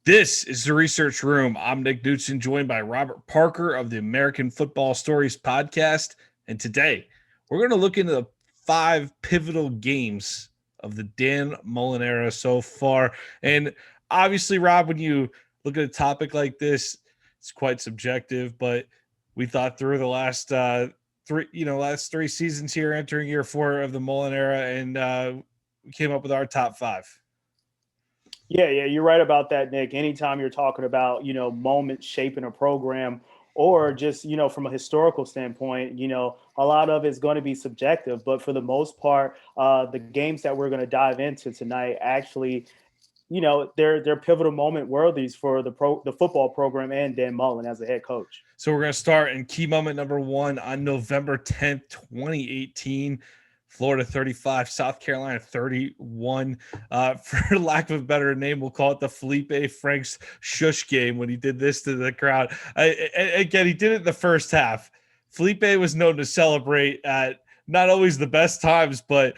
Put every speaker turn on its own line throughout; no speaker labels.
This is the Research Room. I'm Nick Knudsen, joined by Robert Parker of the American Football Stories podcast. And today, we're going to look into the 5 pivotal games of the Dan Mullen era so far. And obviously, Rob, when you look at a topic like this, it's quite subjective, but we thought through the last last 3 seasons here, entering year 4 of the Mullen era, and we came up with our top 5.
Yeah, you're right about that, Nick. Anytime you're talking about, moments shaping a program or just, from a historical standpoint, a lot of it's going to be subjective. But for the most part, the games that we're going to dive into tonight actually, they're pivotal moment worthies for the football program and Dan Mullen as a head coach.
So we're going to start in key moment number 1 on November 10th, 2018. Florida 35, South Carolina 31. For lack of a better name, we'll call it the Felipe Franks shush game when he did this to the crowd. Again, he did it in the first half. Felipe was known to celebrate at not always the best times, but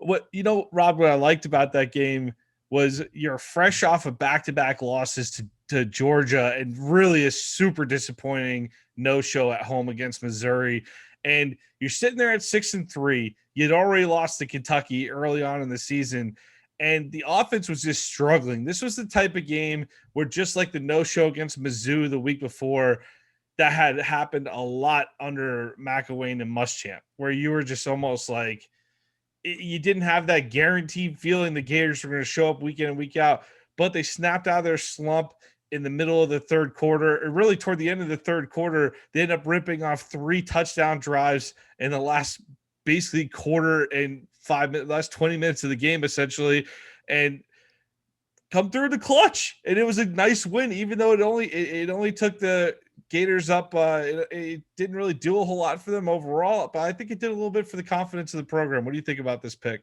Rob, what I liked about that game was you're fresh off of back-to-back losses to Georgia and really a super disappointing no-show at home against Missouri. And you're sitting there at 6-3. You'd already lost to Kentucky early on in the season, and the offense was just struggling. This was the type of game where, just like the no-show against Mizzou the week before, that had happened a lot under McElwain and Muschamp, where you were just almost like you didn't have that guaranteed feeling the Gators were going to show up week in and week out, but they snapped out of their slump in the middle of the third quarter, or really toward the end of the third quarter. They ended up ripping off 3 touchdown drives in the last basically quarter and 5 minutes, last 20 minutes of the game, essentially, and come through the clutch. And it was a nice win, even though it only took the Gators up. It didn't really do a whole lot for them overall, but I think it did a little bit for the confidence of the program. What do you think about this pick?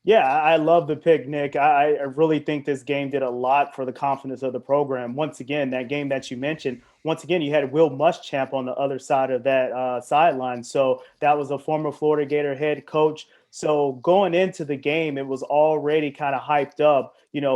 Yeah, I love the pick, Nick. I really think this game did a lot for the confidence of the program. Once again, that game that you mentioned, once again, you had Will Muschamp on the other side of that sideline. So that was a former Florida Gator head coach. So going into the game, it was already kind of hyped up.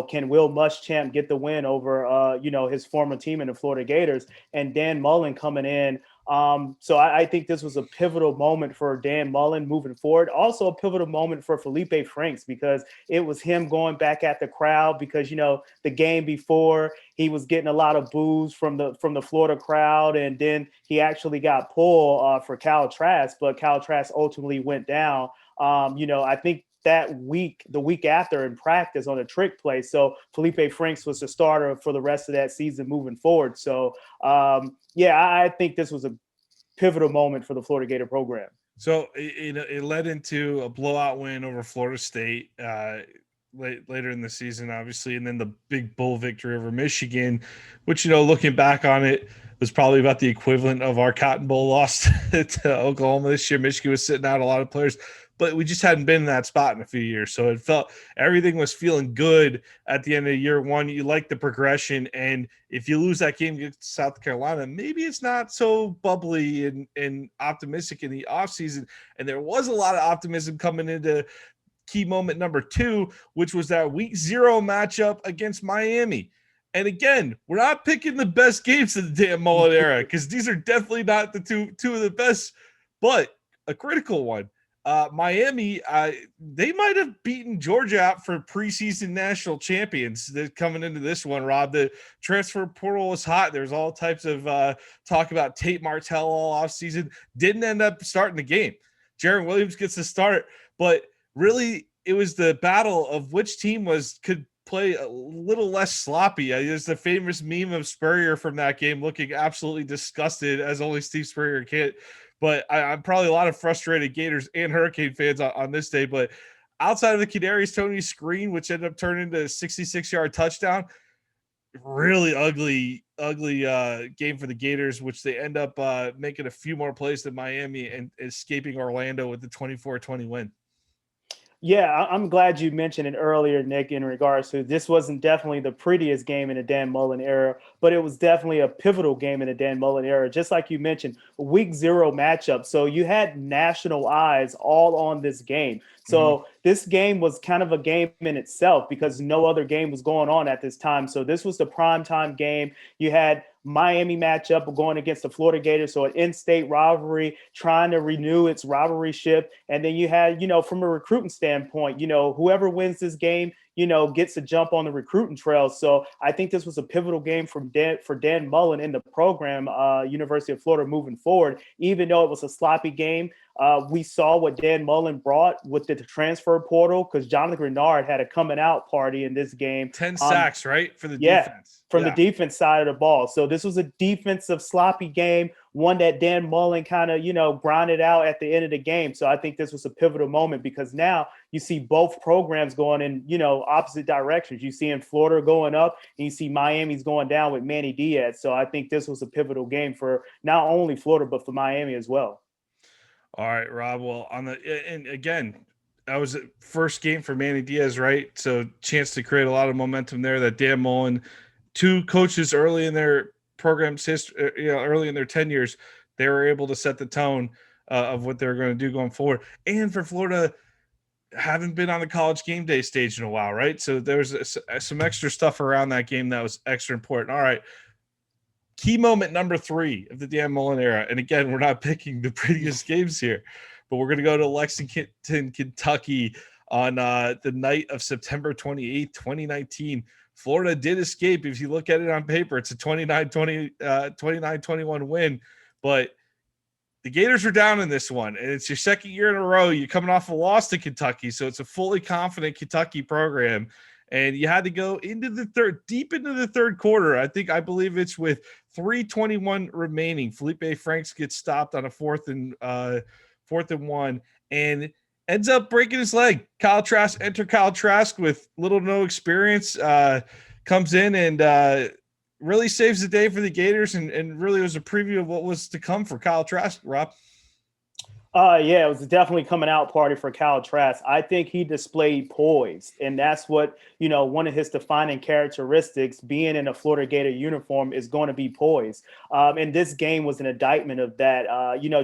Can Will Muschamp get the win over, his former team in the Florida Gators? And Dan Mullen coming in. So I think this was a pivotal moment for Dan Mullen moving forward. Also a pivotal moment for Felipe Franks, because it was him going back at the crowd, because, the game before he was getting a lot of boos from the Florida crowd. And then he actually got pulled for Cal Trask, but Cal Trask ultimately went down. I think that the week after in practice on a trick play. So Felipe Franks was the starter for the rest of that season moving forward. So, I think this was a pivotal moment for the Florida Gator program.
So it led into a blowout win over Florida State later in the season, obviously, and then the big bowl victory over Michigan, which, looking back on it, was probably about the equivalent of our Cotton Bowl loss to Oklahoma this year. Michigan was sitting out a lot of players, but we just hadn't been in that spot in a few years. So it felt everything was feeling good at the end of year 1. You like the progression. And if you lose that game against South Carolina, maybe it's not so bubbly and optimistic in the offseason. And there was a lot of optimism coming into key moment number 2, which was that week 0 matchup against Miami. And again, we're not picking the best games of the Dan Mullen era, because these are definitely not the two of the best, but a critical one. Miami, they might have beaten Georgia out for preseason national champions coming into this one, Rob. The transfer portal was hot. There's all types of talk about Tate Martell all offseason. Didn't end up starting the game. Jaron Williams gets the start, but really it was the battle of which team could play a little less sloppy. There's the famous meme of Spurrier from that game looking absolutely disgusted, as only Steve Spurrier can. But I'm probably a lot of frustrated Gators and Hurricane fans on this day. But outside of the Kadarius Toney screen, which ended up turning into a 66-yard touchdown, really ugly game for the Gators, which they end up making a few more plays than Miami and escaping Orlando with the 24-20 win.
Yeah, I'm glad you mentioned it earlier, Nick, in regards to this wasn't definitely the prettiest game in the Dan Mullen era, but it was definitely a pivotal game in the Dan Mullen era. Just like you mentioned, week 0 matchup. So you had national eyes all on this game. So this game was kind of a game in itself because no other game was going on at this time. So this was the primetime game. You had Miami matchup going against the Florida Gators, so an in-state rivalry, trying to renew its rivalryship. And then you had, from a recruiting standpoint, whoever wins this game, gets a jump on the recruiting trail. So I think this was a pivotal game for Dan Mullen in the program, University of Florida, moving forward. Even though it was a sloppy game, we saw what Dan Mullen brought with the transfer portal because Jonathan Grenard had a coming out party in this game.
10 sacks, right, for the defense.
From the defense side of the ball. So this was a defensive sloppy game, one that Dan Mullen kind of, grinded out at the end of the game. So I think this was a pivotal moment because now you see both programs going in, opposite directions. You see in Florida going up and you see Miami's going down with Manny Diaz. So I think this was a pivotal game for not only Florida, but for Miami as well.
All right, Rob. Well, and again, that was the first game for Manny Diaz, right? So chance to create a lot of momentum there that Dan Mullen, two coaches early in their program's history, early in their tenures, they were able to set the tone of what they're going to do going forward. And for Florida, haven't been on the college game day stage in a while, right? So there was some extra stuff around that game that was extra important. All right. Key moment number 3 of the Dan Mullen era. And again, we're not picking the prettiest games here, but we're going to go to Lexington, Kentucky on the night of September 28th, 2019. Florida did escape. If you look at it on paper, it's a 29-21 win, but the Gators are down in this one, and it's your second year in a row. You're coming off a loss to Kentucky, so it's a fully confident Kentucky program, and you had to go deep into the third quarter. I believe it's with 3:21 remaining. Felipe Franks gets stopped on a fourth and 1, and ends up breaking his leg. Kyle Trask with little to no experience, comes in and really saves the day for the Gators and really was a preview of what was to come for Kyle Trask, Rob.
Yeah, it was definitely coming out party for Kyle Trask. I think he displayed poise, and that's what, one of his defining characteristics, being in a Florida Gator uniform, is going to be poise. And this game was an indictment of that,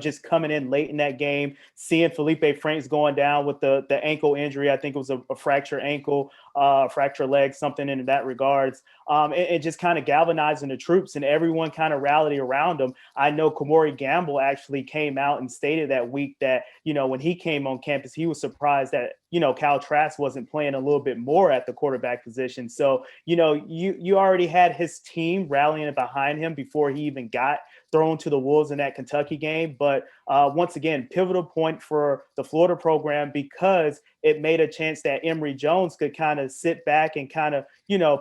just coming in late in that game, seeing Felipe Franks going down with the ankle injury. I think it was a fractured ankle, fractured leg, something in that regards. And just kind of galvanizing the troops, and everyone kind of rallied around him. I know Kamori Gamble actually came out and stated that week that, when he came on campus, he was surprised that, Kyle Trask wasn't playing a little bit more at the quarterback position. So, you already had his team rallying behind him before he even got thrown to the wolves in that Kentucky game. But once again, pivotal point for the Florida program because it made a chance that Emory Jones could kind of sit back and kind of,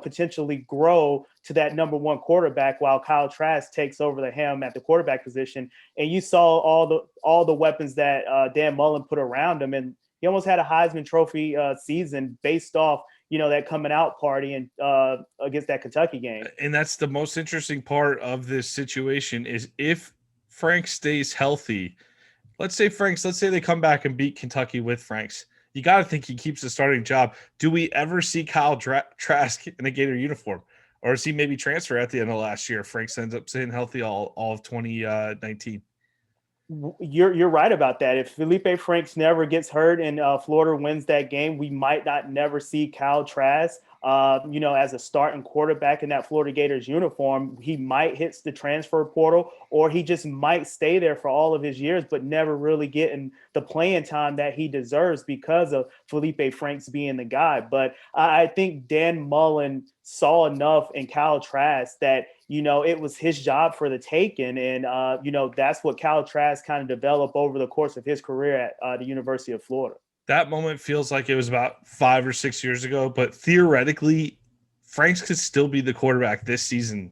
potentially grow to that number 1 quarterback while Kyle Trask takes over the helm at the quarterback position. And you saw all the weapons that Dan Mullen put around him. And he almost had a Heisman Trophy season based off, that coming out party and against that Kentucky game.
And that's the most interesting part of this situation is if Frank stays healthy, let's say they come back and beat Kentucky with Franks. You got to think he keeps the starting job. Do we ever see Kyle Trask in a Gator uniform? Or is he maybe transfer at the end of last year? Franks ends up staying healthy all of 2019.
You're right about that. If Felipe Franks never gets hurt and Florida wins that game, we might not never see Kyle Trask, as a starting quarterback in that Florida Gators uniform. He might hit the transfer portal, or he just might stay there for all of his years, but never really getting the playing time that he deserves because of Felipe Franks being the guy. But I think Dan Mullen saw enough in Kyle Trask that, it was his job for the taking. And, that's what Kyle Trask kind of developed over the course of his career at the University of Florida.
That moment feels like it was about 5 or 6 years ago, but theoretically, Franks could still be the quarterback this season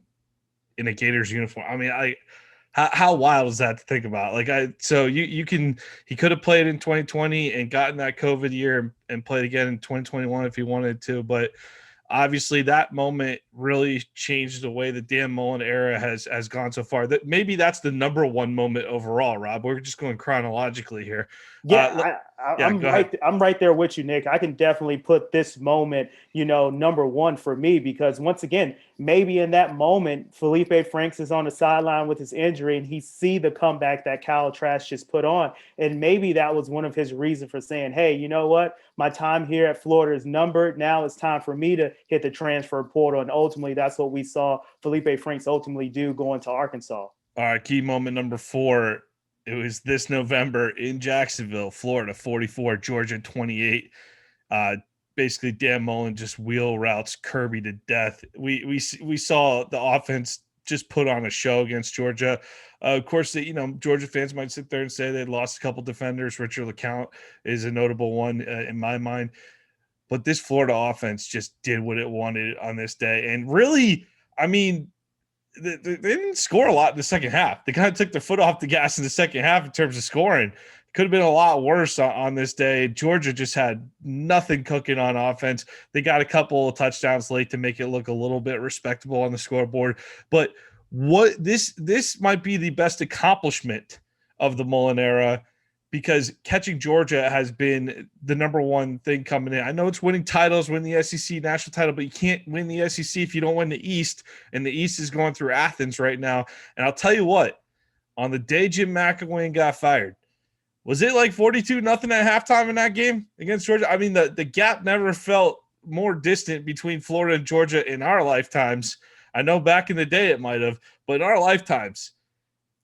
in a Gators uniform. I mean, how wild is that to think about? He could have played in 2020 and gotten that COVID year and played again in 2021 if he wanted to, but obviously that moment really changed the way the Dan Mullen era has gone so far. That maybe that's the number 1 moment overall, Rob. We're just going chronologically here.
Yeah,
Yeah,
I'm
go
right.
ahead.
I'm right there with you, Nick. I can definitely put this moment, number one for me, because once again, maybe in that moment, Felipe Franks is on the sideline with his injury, and he see the comeback that Kyle Trask just put on, and maybe that was one of his reasons for saying, "Hey, you know what? My time here at Florida is numbered. Now it's time for me to hit the transfer portal." And ultimately, that's what we saw Felipe Franks ultimately do going to Arkansas.
All right, key moment number 4. It was this November in Jacksonville, Florida, 44, Georgia 28. Basically, Dan Mullen just wheel routes Kirby to death. We saw the offense just put on a show against Georgia. Of course, Georgia fans might sit there and say they lost a couple defenders. Richard LeCount is a notable one in my mind. But this Florida offense just did what it wanted on this day. And really, I mean, they didn't score a lot in the second half. They kind of took their foot off the gas in the second half in terms of scoring. Could have been a lot worse on this day. Georgia just had nothing cooking on offense. They got a couple of touchdowns late to make it look a little bit respectable on the scoreboard. But what this might be the best accomplishment of the Mullen era, because catching Georgia has been the number one thing coming in. I know it's winning titles, win the SEC national title, but you can't win the SEC if you don't win the East, and the East is going through Athens right now. And I'll tell you what, on the day Jim McElwain got fired, was it like 42-0 at halftime in that game against Georgia? I mean, the gap never felt more distant between Florida and Georgia in our lifetimes. I know back in the day it might have, but in our lifetimes,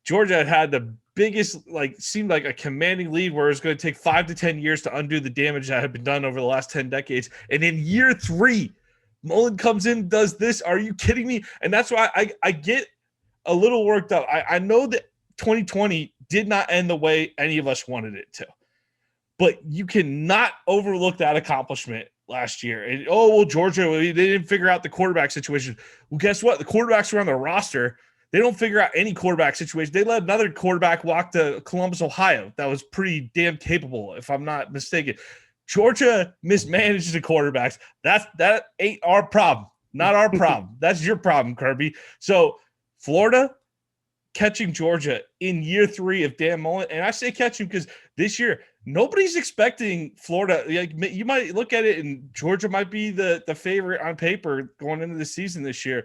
Georgia had the biggest, seemed like a commanding lead where it's going to take 5 to 10 years to undo the damage that had been done over the last 10 decades. And in year 3, Mullen comes in, does this. Are you kidding me? And that's why I get a little worked up. I know that 2020 did not end the way any of us wanted it to, but you cannot overlook that accomplishment last year. And, Georgia, they didn't figure out the quarterback situation. Well, guess what? The quarterbacks were on the roster. They don't figure out any quarterback situation. They let another quarterback walk to Columbus, Ohio. That was pretty damn capable, if I'm not mistaken. Georgia mismanages the quarterbacks. That ain't our problem. Not our problem. That's your problem, Kirby. So Florida catching Georgia in year 3 of Dan Mullen. And I say catching because this year, nobody's expecting Florida. You might look at it and Georgia might be the favorite on paper going into the season this year.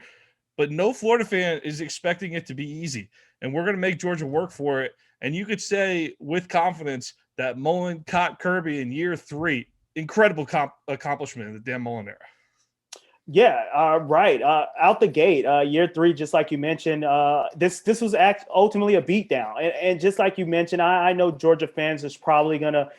But no Florida fan is expecting it to be easy. And we're going to make Georgia work for it. And you could say with confidence that Mullen caught Kirby in year 3. Incredible accomplishment in the Dan Mullen era.
Yeah, right. Out the gate, year 3, just like you mentioned, this was ultimately a beatdown. And just like you mentioned, I know Georgia fans is probably going to,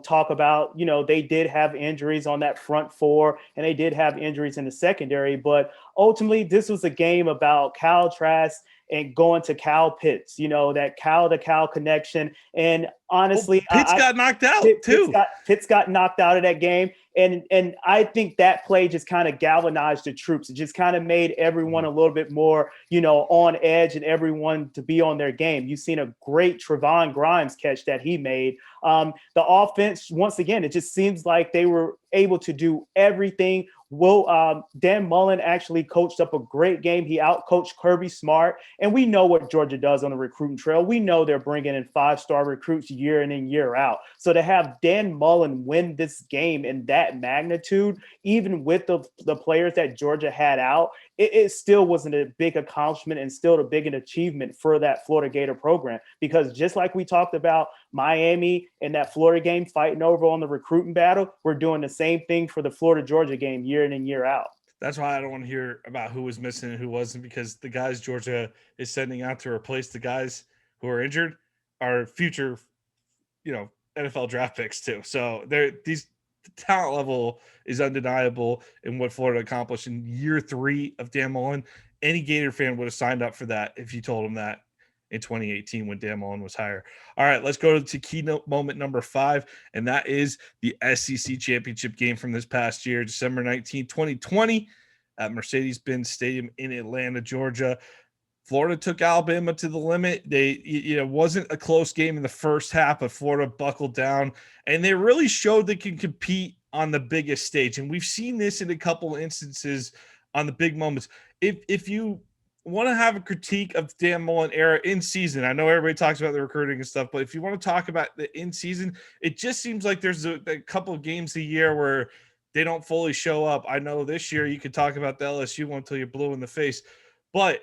talk about, they did have injuries on that front 4 and they did have injuries in the secondary. But ultimately, this was a game about Kyle Trask and going to Cal Pitts, that Cal to Cal connection. And honestly,
Pitts got knocked out too.
Pitts got knocked out of that game. And I think that play just kind of galvanized the troops. It just kind of made everyone a little bit more, on edge and everyone to be on their game. You've seen a great Trevon Grimes catch that he made. The offense, once again, it just seems like they were able to do everything. Dan Mullen actually coached up a great game. He outcoached Kirby Smart, and we know what Georgia does on the recruiting trail. We know they're bringing in 5-star recruits year in and year out. So to have Dan Mullen win this game in that magnitude, even with the players that Georgia had out, it still wasn't a big accomplishment and still a big an achievement for that Florida Gator program. Because just like we talked about Miami and that Florida game fighting over on the recruiting battle, we're doing the same thing for the Florida-Georgia game year in and year out.
That's why I don't want to hear about who was missing and who wasn't, because the guys Georgia is sending out to replace the guys who are injured are future, NFL draft picks too. So the talent level is undeniable in what Florida accomplished in year 3 of Dan Mullen. Any Gator fan would have signed up for that if you told them that in 2018 when Dan Mullen was hired. All right, let's go to keynote moment number 5, and that is the SEC championship game from this past year, December 19, 2020, at Mercedes-Benz Stadium in Atlanta, Georgia. Florida took Alabama to the limit. It wasn't a close game in the first half, but Florida buckled down, and they really showed they can compete on the biggest stage. And we've seen this in a couple of instances on the big moments. If you want to have a critique of the Dan Mullen era in season, I know everybody talks about the recruiting and stuff, but if you want to talk about the in season, it just seems like there's a couple of games a year where they don't fully show up. I know this year you could talk about the LSU one until you're blue in the face, but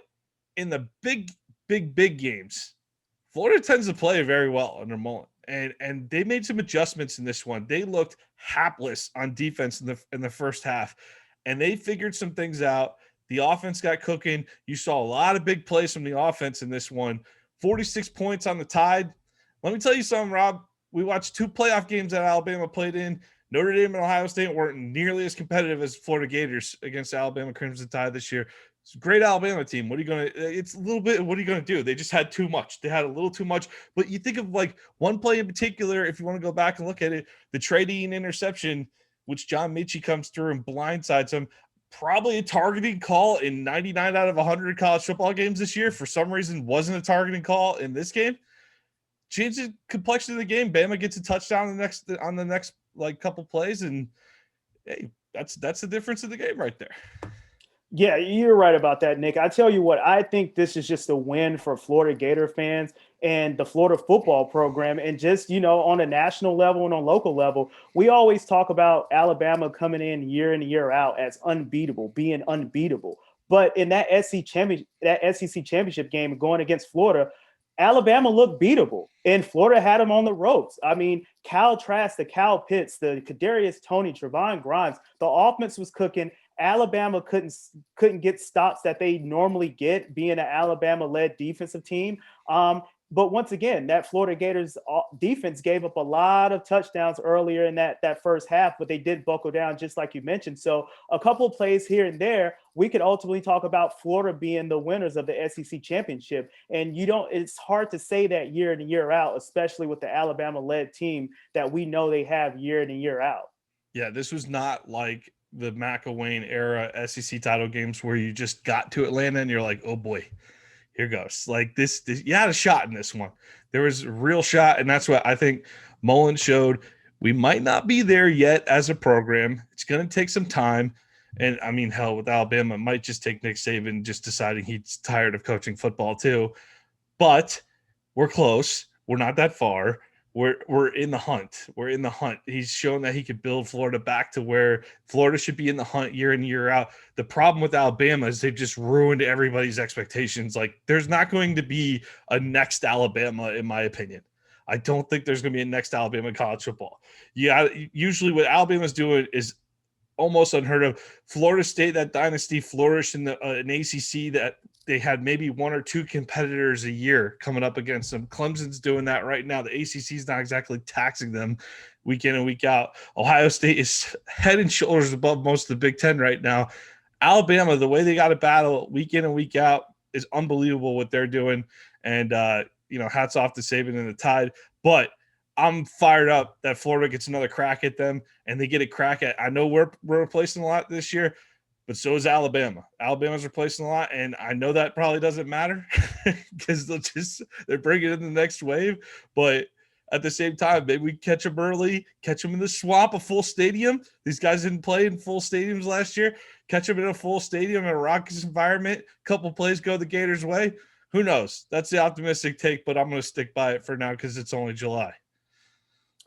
in the big games, Florida tends to play very well under Mullen, and they made some adjustments in this one. They looked hapless on defense in the first half, and they figured some things out. The offense got cooking. You saw a lot of big plays from the offense in this one. 46 points on the Tide. Let me tell you something, Rob. We watched 2 playoff games that Alabama played in. Notre Dame and Ohio State weren't nearly as competitive as Florida Gators against Alabama Crimson Tide this year. It's a great Alabama team. What are you going to – it's a little bit – what are you going to do? They just had too much. They had a little too much. But you think of, like, one play in particular, if you want to go back and look at it, the Trey Dean interception, which John Mechie comes through and blindsides him. Probably a targeting call in 99 out of 100 college football games this year. For some reason, wasn't a targeting call in this game. Changes the complexion of the game. Bama gets a touchdown on the next like couple plays, and hey, that's the difference in the game right there.
Yeah, you're right about that, Nick. I tell you what, I think this is just a win for Florida Gator fans and the Florida football program. And just, on a national level and on local level, we always talk about Alabama coming in and year out as unbeatable, being unbeatable. But in that SEC championship game going against Florida, Alabama looked beatable, and Florida had them on the ropes. I mean, Cal Trask, the Cal Pitts, the Kadarius Toney, Trevon Grimes, the offense was cooking. Alabama couldn't get stops that they normally get, being an Alabama-led defensive team. But once again, that Florida Gators defense gave up a lot of touchdowns earlier in that first half, but they did buckle down, just like you mentioned. So a couple of plays here and there, we could ultimately talk about Florida being the winners of the SEC championship. And it's hard to say that year in and year out, especially with the Alabama-led team that we know they have year in and year out. Yeah,
this was not like the McElwain era SEC title games where you just got to Atlanta and you're like, oh boy, here goes. Like this, you had a shot in this one. There was a real shot, and that's what I think Mullen showed. We might not be there yet as a program. It's going to take some time. And I mean, hell, with Alabama, it might just take Nick Saban just deciding he's tired of coaching football too. But we're close. We're not that far. We're in the hunt. We're in the hunt. He's shown that he could build Florida back to where Florida should be in the hunt year in, year out. The problem with Alabama is they've just ruined everybody's expectations. Like, there's not going to be a next Alabama, in my opinion. I don't think there's going to be a next Alabama college football. Yeah, usually what Alabama's doing is almost unheard of. Florida State, that dynasty flourished in an ACC that they had maybe 1 or 2 competitors a year coming up against them. Clemson's doing that right now. The ACC is not exactly taxing them week in and week out. Ohio State is head and shoulders above most of the Big Ten right now. Alabama, the way they got to battle week in and week out is unbelievable what they're doing. And, hats off to Saban and the Tide. But I'm fired up that Florida gets another crack at them, and they get a crack at – I know we're replacing a lot this year, but so is Alabama. Alabama's replacing a lot, and I know that probably doesn't matter because they're bringing in the next wave. But at the same time, maybe we catch them early, catch them in the swamp, a full stadium. These guys didn't play in full stadiums last year. Catch them in a full stadium in a raucous environment. Couple plays go the Gators' way. Who knows? That's the optimistic take, but I'm going to stick by it for now because it's only July.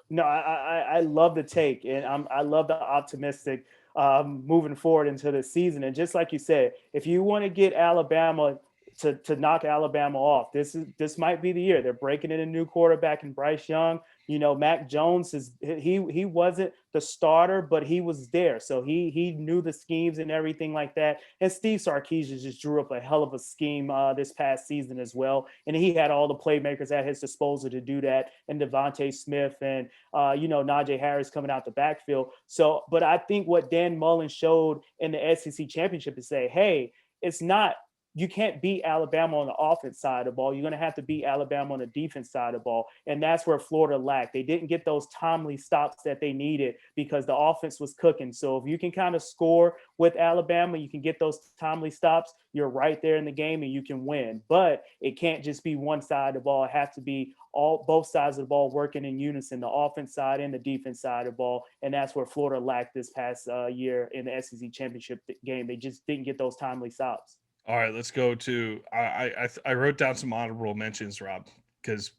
No, I love the take, and I love the optimistic moving forward into the season. And just like you said, if you want to get Alabama to knock Alabama off, this might be the year. They're breaking in a new quarterback in Bryce Young. Mac Jones he wasn't the starter, but he was there, so he knew the schemes and everything like that. And Steve Sarkisian just drew up a hell of a scheme this past season as well, and he had all the playmakers at his disposal to do that. And Devontae Smith and Najee Harris coming out the backfield. So, but I think what Dan Mullen showed in the SEC championship is say, hey, it's not. You can't beat Alabama on the offense side of the ball. You're going to have to beat Alabama on the defense side of the ball. And that's where Florida lacked. They didn't get those timely stops that they needed because the offense was cooking. So if you can kind of score with Alabama, you can get those timely stops, you're right there in the game and you can win. But it can't just be one side of the ball. It has to be both sides of the ball working in unison, the offense side and the defense side of the ball. And that's where Florida lacked this past year in the SEC championship game. They just didn't get those timely stops.
All right, let's go to I wrote down some honorable mentions, Rob, because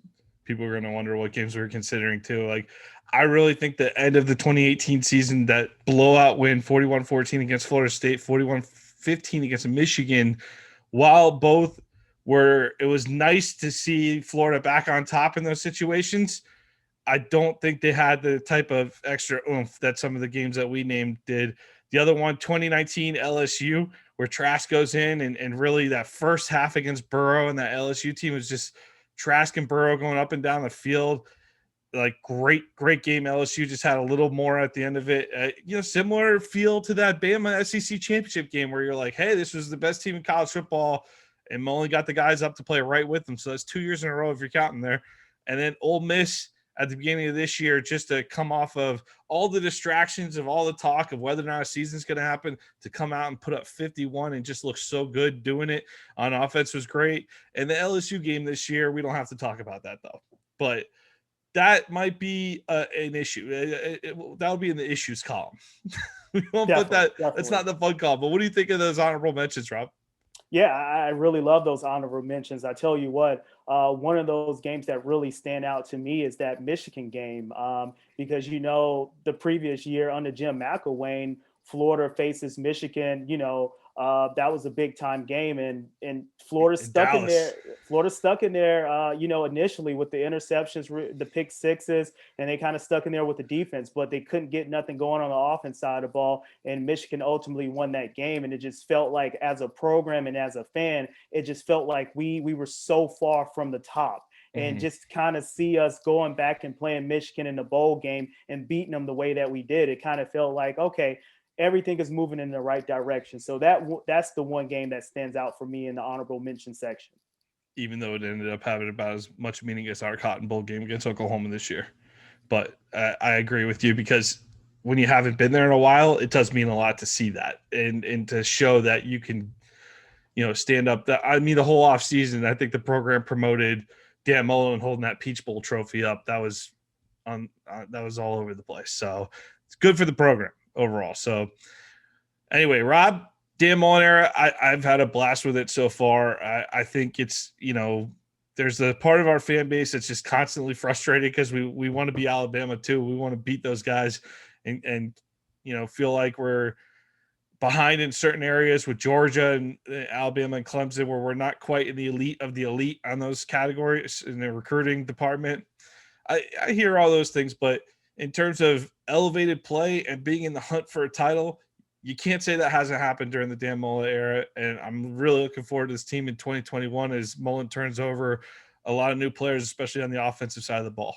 people are going to wonder what games we're considering too. Like, I really think the end of the 2018 season, that blowout win 41-14 against Florida State, 41-15 against Michigan, while both were, it was nice to see Florida back on top in those situations. I don't think they had the type of extra oomph that some of the games that we named did. The other one, 2019 LSU, where Trask goes in and really that first half against Burrow and that LSU team was just Trask and Burrow going up and down the field. Like great game. LSU just had a little more at the end of it. Similar feel to that Bama SEC championship game where you're like, hey, this was the best team in college football, and Mullen got the guys up to play right with them. So that's 2 years in a row if you're counting there. And then Ole Miss at the beginning of this year, just to come off of all the distractions of all the talk of whether or not a season's going to happen, to come out and put up 51 and just look so good doing it on offense was great. And the LSU game this year, we don't have to talk about that though. But that might be an issue. That would be in the issues column. We won't put that. Definitely. That's not the fun column. But what do you think of those honorable mentions, Rob?
Yeah, I really love those honorable mentions. I tell you what, one of those games that really stand out to me is that Michigan game, because, the previous year under Jim McElwain, Florida faces Michigan, that was a big time game, and Florida stuck in there. Florida stuck in there, initially with the interceptions, the pick sixes, and they kind of stuck in there with the defense, but they couldn't get nothing going on the offense side of the ball. And Michigan ultimately won that game. And it just felt like, as a program and as a fan, it just felt like we were so far from the top. And just kind of see us going back and playing Michigan in the bowl game and beating them the way that we did. It kind of felt like, okay, everything is moving in the right direction. So that's the one game that stands out for me in the honorable mention section.
Even though it ended up having about as much meaning as our Cotton Bowl game against Oklahoma this year. But I agree with you, because when you haven't been there in a while, it does mean a lot to see that and to show that you can, stand up. The whole off season, I think the program promoted Dan Mullen holding that Peach Bowl trophy up. That was all over the place. So it's good for the program overall. So anyway, Rob, Dan Mullen era, I've had a blast with it so far. I think it's, there's the part of our fan base that's just constantly frustrated because we want to be Alabama too. We want to beat those guys and feel like we're behind in certain areas with Georgia and Alabama and Clemson, where we're not quite in the elite of the elite on those categories in the recruiting department. I hear all those things, but in terms of elevated play and being in the hunt for a title, you can't say that hasn't happened during the Dan Mullen era. And I'm really looking forward to this team in 2021 as Mullen turns over a lot of new players, especially on the offensive side of the ball.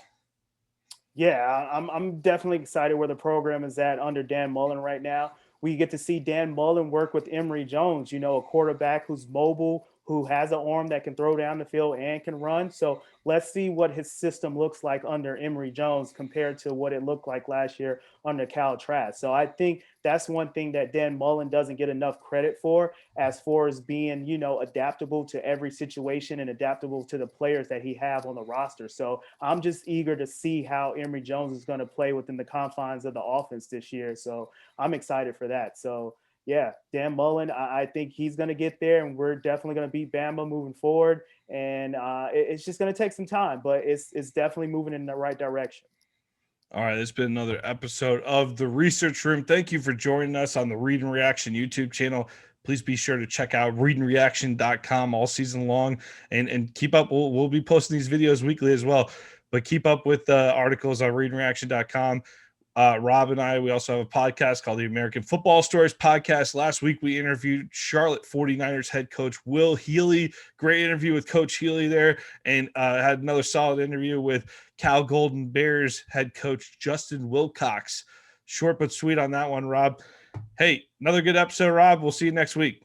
Yeah, I'm definitely excited where the program is at under Dan Mullen right now. We get to see Dan Mullen work with Emory Jones, a quarterback who's mobile, who has an arm that can throw down the field and can run. So let's see what his system looks like under Emory Jones compared to what it looked like last year under Cal Trask. So I think that's one thing that Dan Mullen doesn't get enough credit for, as far as being, adaptable to every situation and adaptable to the players that he have on the roster. So I'm just eager to see how Emory Jones is going to play within the confines of the offense this year. So I'm excited for that. So yeah, Dan Mullen, I think he's going to get there, and we're definitely going to beat Bama moving forward. And it's just going to take some time, but it's definitely moving in the right direction.
All right, this has been another episode of The Research Room. Thank you for joining us on the Read and Reaction YouTube channel. Please be sure to check out readandreaction.com all season long and keep up. We'll be posting these videos weekly as well, but keep up with the articles on readandreaction.com. Rob and I, we also have a podcast called the American Football Stories Podcast. Last week, we interviewed Charlotte 49ers head coach Will Healy. Great interview with Coach Healy there, and had another solid interview with Cal Golden Bears head coach Justin Wilcox. Short but sweet on that one, Rob. Hey, another good episode, Rob. We'll see you next week.